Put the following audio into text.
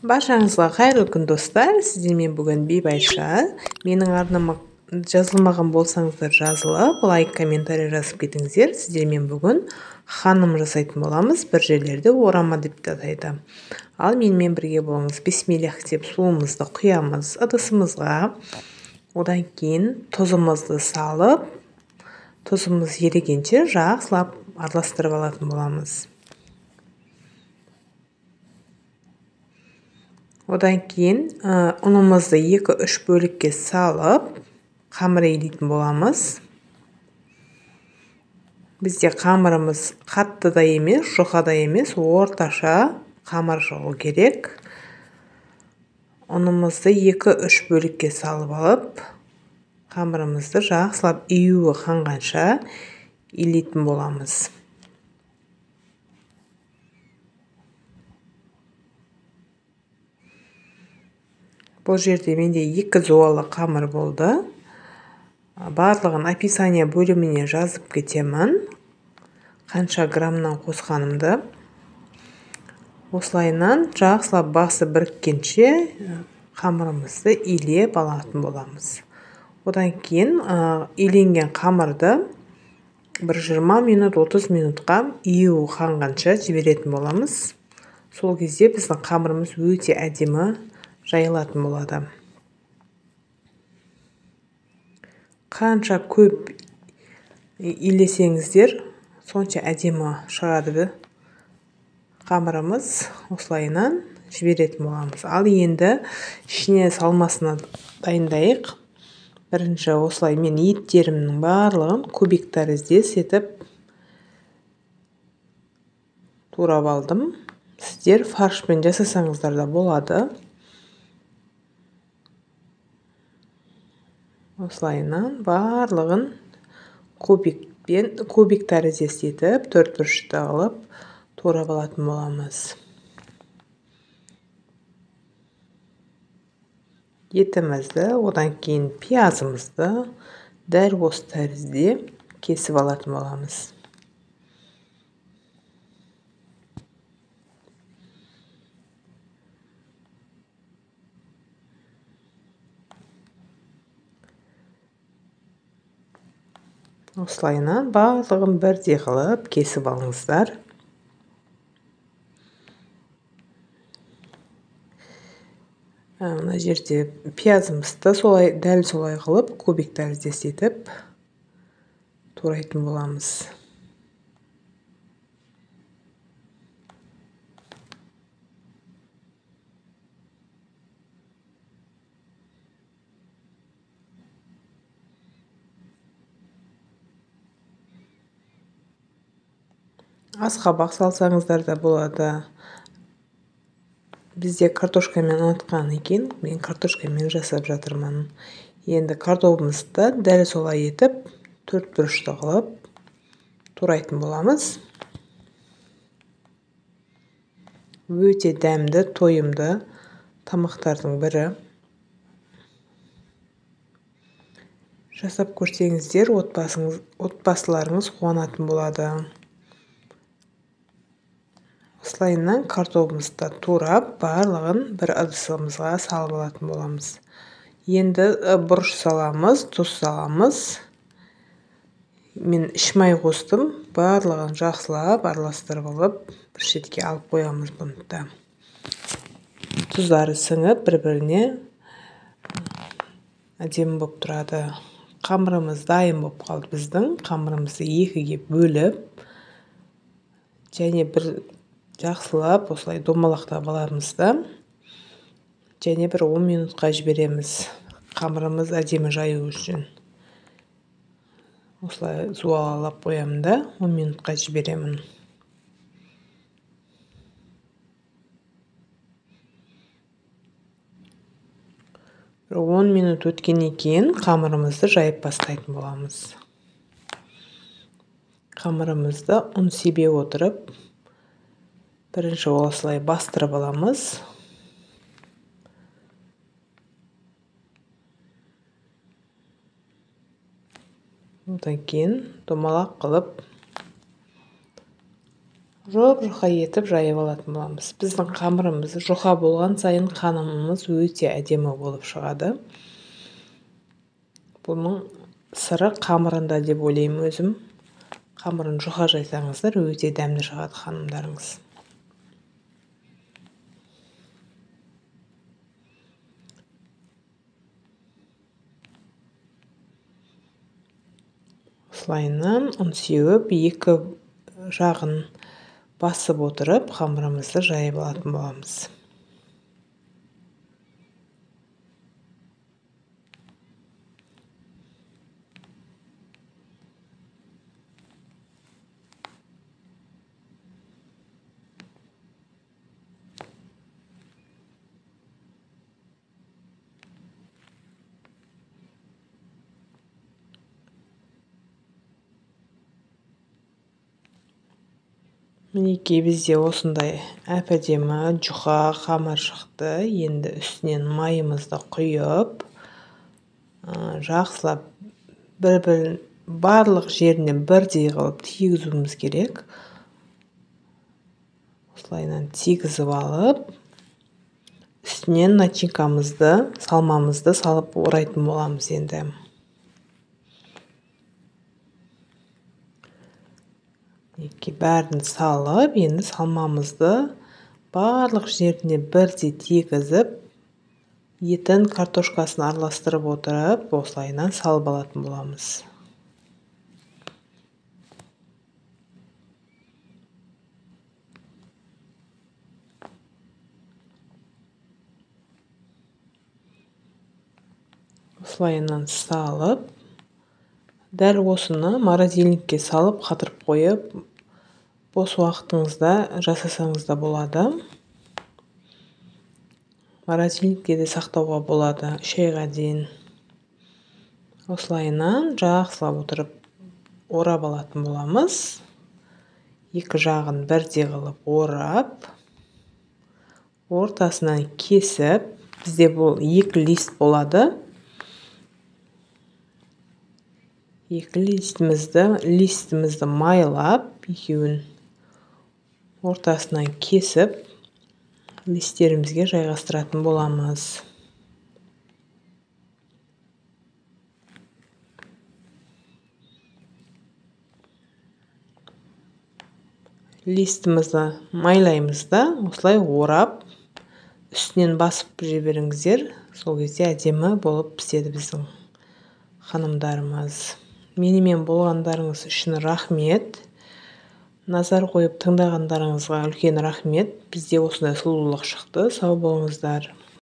Баршаңызға қайырлы күн достар. Сіздермен бүгін Бибайша. Менің арнама жазылмаған болсаңыздар жазылып, лайк, комментарий жазып кетіңіздер. Сіздермен бүгін ханым жасайтын боламыз. Бір жерлерде орама деп те атайды. Ал менімен бірге болыңыз. Бисмиллах деп суымызды құямыз ыдысымызға. Одан кейін тұзымызды салып, тұзымыз ерігенше жақсылап араластырып алатын боламыз. Одан кейін ұнымызды 2-3 бөлікке салып, қамыр илейтін боламыз. Бізде қамырымыз қатты да емес, жұқа да емес, орташа қамыр шығу керек. Ұнымызды 2-3 бөлікке салып алып, қамырымызды жақсылап июі қанғанша илейтін боламыз. Бұл жерде менде 2 зуалы қамыр болды. Барлығын описание бөліміне жазып кетемін. Қанша граммнан қосқанымды. Осылайынан жақсылап басы біріккенше қамырымызды илеп алатын боламыз. Одан кейін иленген қамырды 20 минут, 30 минутқа июі қанғанша жіберетін боламыз. Сол кезде біздің қамырымыз өте әдемі жайылатын болады. Қанша көп илесеңіздер, сонша әдемі шығады қамырымыз. Осылайынан жіберетін боламыз. Ал енді ішіне салмасына дайындайық. Бірінші осылай мен еттерімнің барлығын кубик тәріздес етіп турап алдым. Сіздер фаршпен жасасаңыздар да болады. Осылайынан барлығын кубик тәріздес етіп, 4 бұрышты алып турап алатын боламыз. Етімізді, одан кейін пиязымызды дәл осы тәрізде кесіп алатын боламыз. Осылайынан барлығын бірдей қылып кесіп алыңыздар. Мына жерде пиязымызды дәл солай қылып кубик тәріздес етіп турайтын боламыз. Асқабақ салсаңыздар да болады. Бізде картошкамен ұнатқан екен, мен картошкамен жасап жатырмын. Енді картопымызды дәл солай етіп, 4 бұрышты қылып турайтын боламыз. Өте дәмді, тойымды тамақтардың бірі. Жасап көрсеңіздер, отбасыларыңыз қуанатын болады. Осылайынан картопымызды турап, барлығын бір ыдысымызға салып алатын боламыз. Енді бұрыш саламыз, тұз саламыз. Мен ішмай қостым, барлығын жақсылап араластырып алып, бір шетке алып қоямыз бұны. Тұздары сіңіп, бір-біріне әдемі болып тұрады. Қамырымыз дайын болып қалды біздің. Қамырымызды 2-ге бөліп, және бір жақсылап осылай домалақтап аламыз да, және бір 10 минутқа жібереміз. Қамырымыз әдемі жаю үшін. Осылай зуалап қоямын да, 10 минутқа жіберемін. Бір 10 минут өткеннен кейін қамырымызды жайып бастайтын боламыз. Қамырымызды ұн себе отырып, бірінші осылай бастырып аламыз. Одан кейін домалақ қылып жұқа етіп жайып алатын боламыз. Біздің қамырымыз жұқа болған сайын ханымымыз өте әдемі болып шығады. Бұның сыры қамырында деп ойлаймын өзім. Қамырын жұқа жайсаңыздар, өте дәмді шығады ханымдарыңыз. Осылайынан ұн сеуіп, екі жағын басып отырып, қамырымызды жайып алатын боламыз. Мінекей бізде осындай әп-әдемі жұқа қамыр шықты. Енді үстінен майымызды құйып, жақсылап барлық жеріне бірдей қылып тигізуіміз керек. Осылайынан тигізіп алып, үстінен начинкамызды, салмамызды салып орайтын боламыз енді. Бәрін салып, енді салмамызды барлық жеріне бірдей тигізіп, етін картошкасын араластырып отырып, осылайынан салып алатын боламыз. Осылайынан салып, дәл осыны морозильникке салып қатырып қойып, бос уақытыңызда жасасаңыз да болады. Морозильникке де сақтауға болады 3 айға дейін. Осылайынан жақсылап отырып орап алатын боламыз. Екі жағын бірдей қылып орап, ортасынан кесіп, бізде бұл 2 лист болады. 2 листімізді майлап, екеуін ортасынан кесіп, листтерімізге жайғастыратын боламыз. Листімізді майлаймыз да, осылай орап, үстінен басып жіберіңіздер. Сол кезде әдемі болып піседі біздің ханымдарымыз. Менімен болғандарыңыз үшін рахмет. Назар қойып тыңдағандарыңызға үлкен рахмет. Бізде осындай сұлулық шықты. Сау болыңыздар.